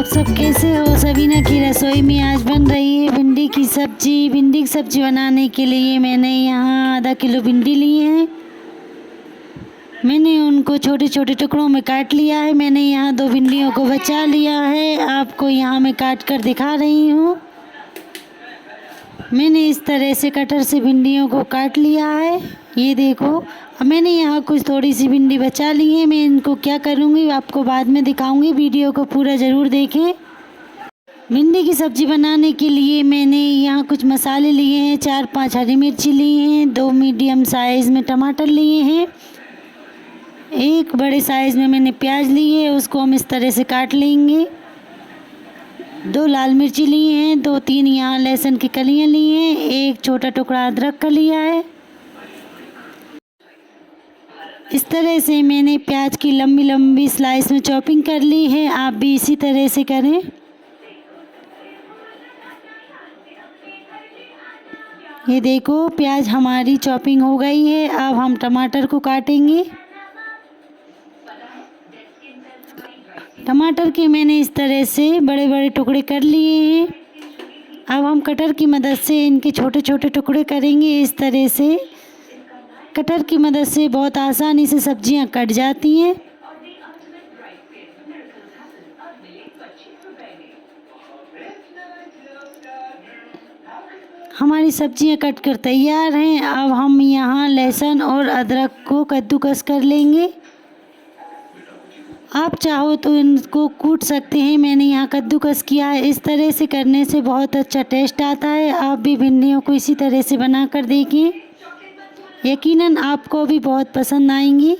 आप सब कैसे हो? सबीना की रसोई में आज बन रही है भिंडी की सब्जी। भिंडी की सब्जी बनाने के लिए मैंने यहाँ आधा किलो भिंडी ली है। मैंने उनको छोटे छोटे टुकड़ों में काट लिया है। मैंने यहाँ 2 भिंडियों को बचा लिया है। आपको यहाँ मैं काट कर दिखा रही हूँ। मैंने इस तरह से कटर से भिंडियों को काट लिया है। ये देखो, अब मैंने यहाँ कुछ थोड़ी सी भिंडी बचा ली है। मैं इनको क्या करूँगी आपको बाद में दिखाऊँगी। वीडियो को पूरा ज़रूर देखें। भिंडी की सब्ज़ी बनाने के लिए मैंने यहाँ कुछ मसाले लिए हैं। 4-5 हरी मिर्ची ली हैं। 2 मीडियम साइज़ में टमाटर लिए हैं। 1 बड़े साइज़ में मैंने प्याज ली है, उसको हम इस तरह से काट लेंगे। 2 लाल मिर्ची ली हैं। 2-3 यहाँ लहसुन की कलियाँ ली हैं। 1 छोटा टुकड़ा अदरक का लिया है। इस तरह से मैंने प्याज की लंबी लंबी स्लाइस में चॉपिंग कर ली है। आप भी इसी तरह से करें। ये देखो, प्याज हमारी चॉपिंग हो गई है। अब हम टमाटर को काटेंगे। टमाटर के मैंने इस तरह से बड़े बड़े टुकड़े कर लिए हैं। अब हम कटर की मदद से इनके छोटे छोटे टुकड़े करेंगे। इस तरह से कटर की मदद से बहुत आसानी से सब्जियां कट जाती हैं। हमारी सब्जियां कट कर तैयार हैं। अब हम यहाँ लहसुन और अदरक को कद्दूकस कर लेंगे। आप चाहो तो इनको कूट सकते हैं। मैंने यहाँ कद्दूकस किया है। इस तरह से करने से बहुत अच्छा टेस्ट आता है। आप भी भिंडियों को इसी तरह से बना कर देखें। यकीनन आपको भी बहुत पसंद आएंगी।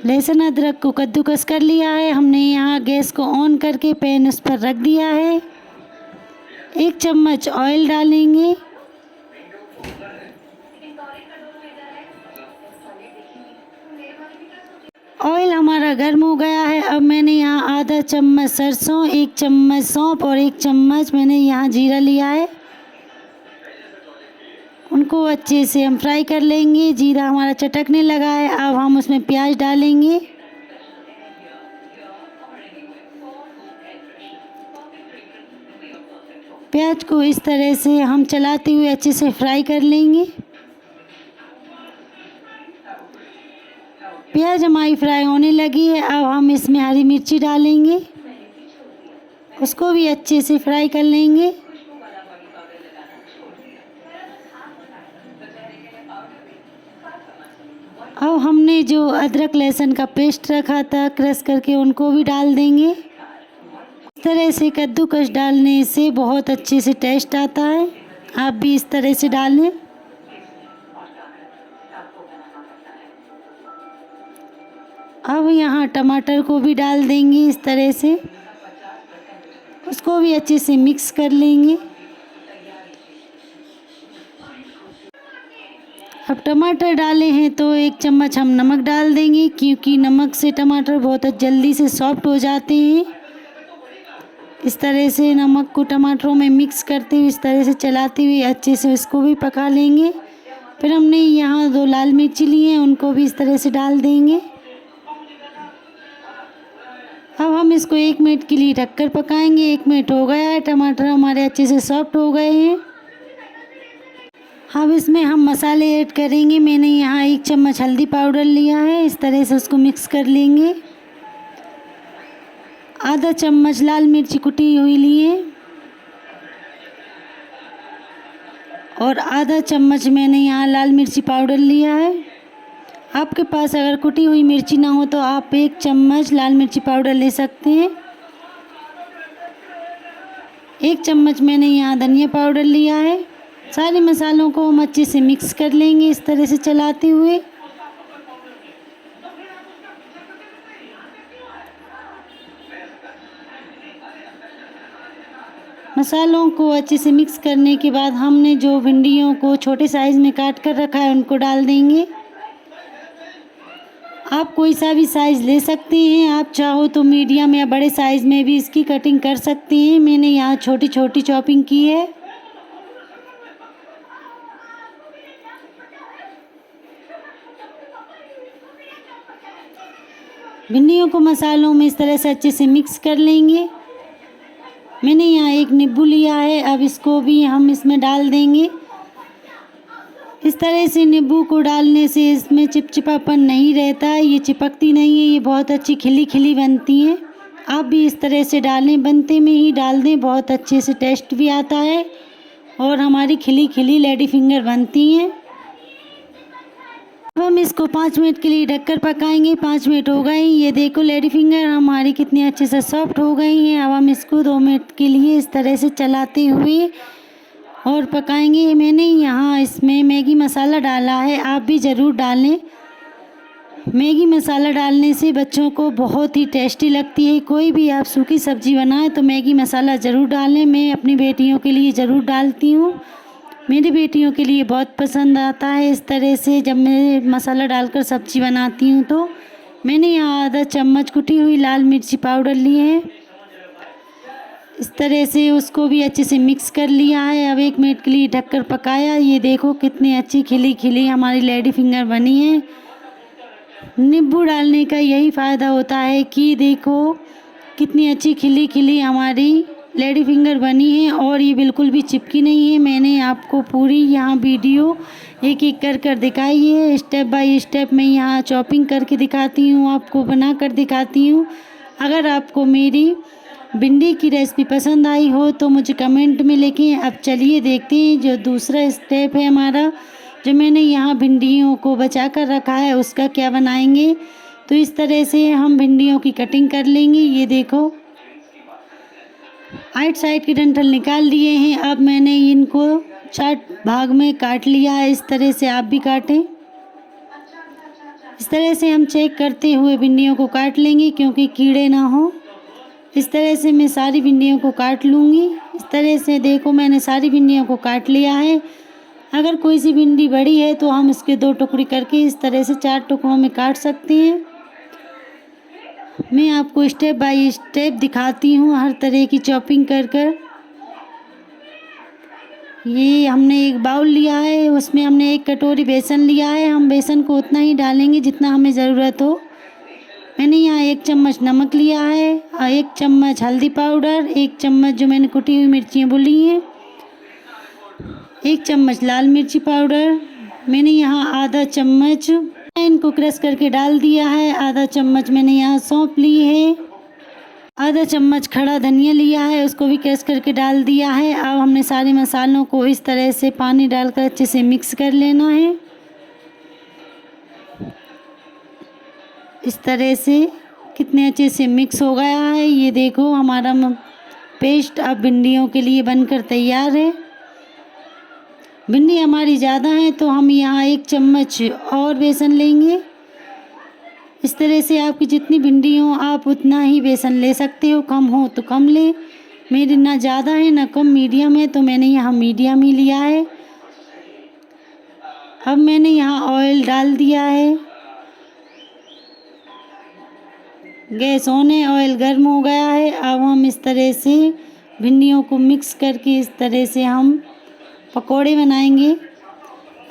लहसुन अदरक को कद्दूकस कर लिया है। हमने यहाँ गैस को ऑन करके पैन उस पर रख दिया है। 1 चम्मच ऑयल डालेंगे। ऑयल हमारा गर्म हो गया है। अब मैंने यहाँ आधा चम्मच सरसों, 1 चम्मच सौंफ और 1 चम्मच मैंने यहाँ जीरा लिया है। उनको अच्छे से हम फ्राई कर लेंगे। जीरा हमारा चटकने लगा है। अब हम उसमें प्याज डालेंगे। प्याज को इस तरह से हम चलाते हुए अच्छे से फ्राई कर लेंगे। प्याज हमारी फ्राई होने लगी है। अब हम इसमें हरी मिर्ची डालेंगे। उसको भी अच्छे से फ्राई कर लेंगे। अब हमने जो अदरक लहसुन का पेस्ट रखा था क्रश करके, उनको भी डाल देंगे। इस तरह से कद्दूकस डालने से बहुत अच्छे से टेस्ट आता है। आप भी इस तरह से डालें। अब यहाँ टमाटर को भी डाल देंगे इस तरह से। उसको भी अच्छे से मिक्स कर लेंगे। अब टमाटर डाले हैं तो 1 चम्मच हम नमक डाल देंगे, क्योंकि नमक से टमाटर बहुत जल्दी से सॉफ्ट हो जाते हैं। इस तरह से नमक को टमाटरों में मिक्स करते हुए, इस तरह से चलाते हुए अच्छे से इसको भी पका लेंगे। फिर हमने यहाँ 2 लाल मिर्ची ली हैं, उनको भी इस तरह से डाल देंगे। अब हम इसको 1 मिनट के लिए ढककर पकाएंगे। 1 मिनट हो गया है। टमाटर हमारे अच्छे से सॉफ्ट हो गए हैं। अब इसमें हम मसाले ऐड करेंगे। मैंने यहाँ 1 चम्मच हल्दी पाउडर लिया है। इस तरह से उसको मिक्स कर लेंगे। आधा चम्मच लाल मिर्ची कुटी हुई लिए और आधा चम्मच मैंने यहाँ लाल मिर्ची पाउडर लिया है। आपके पास अगर कुटी हुई मिर्ची ना हो तो आप 1 चम्मच लाल मिर्ची पाउडर ले सकते हैं। 1 चम्मच मैंने यहाँ धनिया पाउडर लिया है। सारे मसालों को हम अच्छे से मिक्स कर लेंगे इस तरह से चलाते हुए। मसालों को अच्छे से मिक्स करने के बाद हमने जो भिंडियों को छोटे साइज़ में काट कर रखा है उनको डाल देंगे। आप कोई सा भी साइज़ ले सकते हैं। आप चाहो तो मीडियम या बड़े साइज़ में भी इसकी कटिंग कर सकते हैं। मैंने यहाँ छोटी छोटी चॉपिंग की है। भिंडियों को मसालों में इस तरह से अच्छे से मिक्स कर लेंगे। मैंने यहाँ एक नींबू लिया है, अब इसको भी हम इसमें डाल देंगे। इस तरह से नींबू को डालने से इसमें चिपचिपापन नहीं रहता है, ये चिपकती नहीं है, ये बहुत अच्छी खिली खिली बनती हैं। आप भी इस तरह से डालें, बनते में ही डाल दें, बहुत अच्छे से टेस्ट भी आता है और हमारी खिली खिली लेडी फिंगर बनती हैं। अब हम इसको 5 मिनट के लिए ढककर पकाएंगे। 5 मिनट हो गए, ये देखो लेडी फिंगर हमारी कितनी अच्छे से सॉफ्ट हो गई हैं। अब हम इसको 2 मिनट के लिए इस तरह से चलाते हुए और पकाएंगे। मैंने यहाँ इसमें मैगी मसाला डाला है, आप भी ज़रूर डालें। मैगी मसाला डालने से बच्चों को बहुत ही टेस्टी लगती है। कोई भी आप सूखी सब्ज़ी बनाएं तो मैगी मसाला ज़रूर डालें। मैं अपनी बेटियों के लिए ज़रूर डालती हूँ, मेरी बेटियों के लिए बहुत पसंद आता है। इस तरह से जब मैं मसाला डालकर सब्ज़ी बनाती हूँ तो मैंने यहाँ आधा चम्मच कुटी हुई लाल मिर्ची पाउडर ली है। इस तरह से उसको भी अच्छे से मिक्स कर लिया है। अब 1 मिनट के लिए ढककर पकाया। ये देखो कितनी अच्छी खिली खिली हमारी लेडी फिंगर बनी है। नींबू डालने का यही फ़ायदा होता है कि देखो कितनी अच्छी खिली खिली हमारी लेडी फिंगर बनी है और ये बिल्कुल भी चिपकी नहीं है। मैंने आपको पूरी यहाँ वीडियो एक एक कर दिखाई है, स्टेप बाय स्टेप मैं यहाँ चॉपिंग करके दिखाती हूँ, आपको बना कर दिखाती हूँ। अगर आपको मेरी भिंडी की रेसिपी पसंद आई हो तो मुझे कमेंट में लिखें। अब चलिए देखते हैं जो दूसरा स्टेप है हमारा, जो मैंने यहाँ भिंडियों को बचा कर रखा है उसका क्या बनाएंगे। तो इस तरह से हम भिंडियों की कटिंग कर लेंगे। ये देखो आइट साइड के डंठल निकाल लिए हैं। अब मैंने इनको 4 भाग में काट लिया है। इस तरह से आप भी काटें। इस तरह से हम चेक करते हुए भिंडियों को काट लेंगे क्योंकि कीड़े ना हो। इस तरह से मैं सारी भिंडियों को काट लूँगी। इस तरह से देखो मैंने सारी भिंडियों को काट लिया है। अगर कोई सी भिंडी बड़ी है तो हम इसके 2 टुकड़ी करके इस तरह से 4 टुकड़ों में काट सकते हैं। मैं आपको स्टेप बाय स्टेप दिखाती हूँ हर तरह की चॉपिंग कर। ये हमने एक बाउल लिया है, उसमें हमने 1 कटोरी बेसन लिया है। हम बेसन को उतना ही डालेंगे जितना हमें ज़रूरत हो। मैंने यहाँ 1 चम्मच नमक लिया है और 1 चम्मच हल्दी पाउडर, 1 चम्मच जो मैंने कुटी हुई मिर्चियाँ बोली हैं, 1 चम्मच लाल मिर्ची पाउडर। मैंने यहाँ आधा चम्मच इनको क्रश करके डाल दिया है। आधा चम्मच मैंने यहाँ सौंफ ली है। आधा चम्मच खड़ा धनिया लिया है, उसको भी क्रश करके डाल दिया है। अब हमने सारे मसालों को इस तरह से पानी डालकर अच्छे से मिक्स कर लेना है। इस तरह से कितने अच्छे से मिक्स हो गया है। ये देखो हमारा पेस्ट अब भिंडियों के लिए बनकर तैयार है। भिंडी हमारी ज़्यादा है तो हम यहाँ 1 चम्मच और बेसन लेंगे। इस तरह से आपकी जितनी भिंडी हो आप उतना ही बेसन ले सकते हो, कम हो तो कम ले। मेरी ना ज़्यादा है ना कम, मीडियम है तो मैंने यहाँ मीडियम ही लिया है। अब मैंने यहाँ ऑयल डाल दिया है। गैस ऑन है, ऑयल गर्म हो गया है। अब हम इस तरह से भिंडियों को मिक्स करके इस तरह से हम पकोड़े बनाएंगे।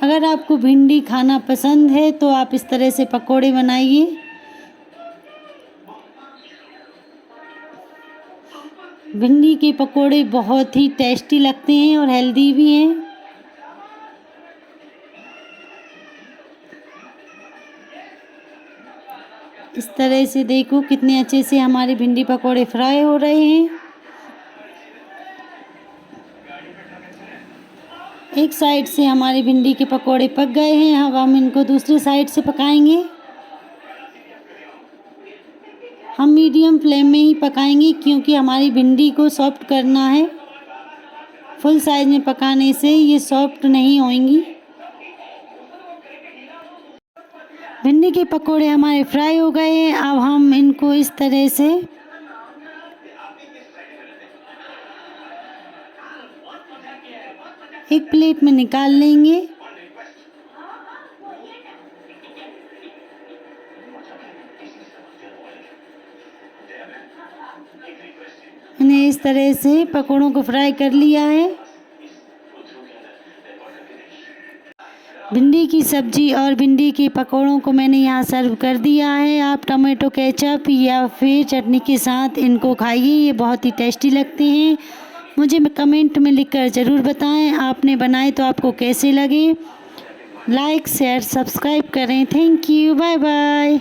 अगर आपको भिंडी खाना पसंद है तो आप इस तरह से पकोड़े बनाइए। भिंडी के पकोड़े बहुत ही टेस्टी लगते हैं और हेल्दी भी हैं। इस तरह से देखो कितने अच्छे से हमारे भिंडी पकोड़े फ्राई हो रहे हैं। एक साइड से हमारी भिंडी के पकोड़े पक गए हैं। अब हम इनको दूसरी साइड से पकाएंगे। हम मीडियम फ्लेम में ही पकाएंगे क्योंकि हमारी भिंडी को सॉफ्ट करना है। फुल साइज में पकाने से ये सॉफ्ट नहीं होंगी। भिंडी के पकोड़े हमारे फ्राई हो गए हैं। अब हम इनको इस तरह से एक प्लेट में निकाल लेंगे। मैंने इस तरह से पकोड़ों को फ्राई कर लिया है। भिंडी की सब्जी और भिंडी के पकौड़ों को मैंने यहाँ सर्व कर दिया है। आप टमाटो केचप या फिर चटनी के साथ इनको खाइए, ये बहुत ही टेस्टी लगते हैं। मुझे कमेंट में लिखकर ज़रूर बताएं आपने बनाए तो आपको कैसे लगे। लाइक शेयर सब्सक्राइब करें। Thank you, bye bye.